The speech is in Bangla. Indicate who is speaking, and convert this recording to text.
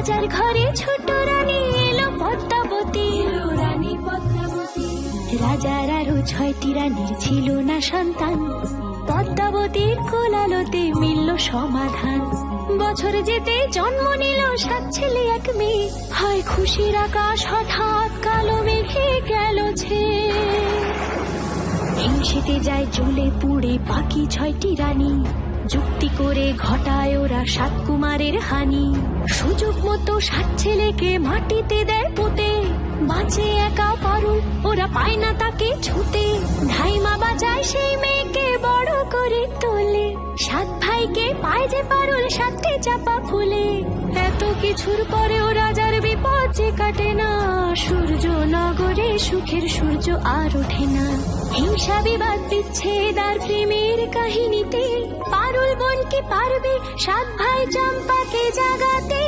Speaker 1: রাজার ঘরে ছোট রানী এলো পদ্মাবতী, রানী পদ্মাবতী। রাজার আরো 6টি রানীর ছিল না সন্তান, পদ্মাবতীর কোলালোতে মিলল সমাধান। বছর যেতে জন্ম নিল 7 ছেলে 1 মেয়ে, হয় খুশির আকাশ হঠাৎ কালো মেঘে গেল ছেয়ে। হিংসেতে যায় জ্বলে পুড়ে বাকি 6টি রানী, যুক্তি করে ঘটায় ওরা 7 কুমারের হানি। সুযোগ মতো 7 ছেলেকে মাটিতে দেয় পুঁতে, বাঁচে একা পারুল, ওরা পায় না তাকে ছুতে। ধাইমা বাজায় সেই মেয়েকে বড় করে তোলে, 7 ভাইকে পায় যে পারুল 7টি চাপা ফুলে। এত কিছুর পরেও রাজার বিপদ যে কাটে না, সূর্য নগরে সুখের সূর্য আর ওঠে না। হিংসা বিবাদ বিচ্ছেদ আর প্রেমের কাহিনীতে পারুল বোন কি পারবে 7 ভাই চম্পাকে জাগাতে।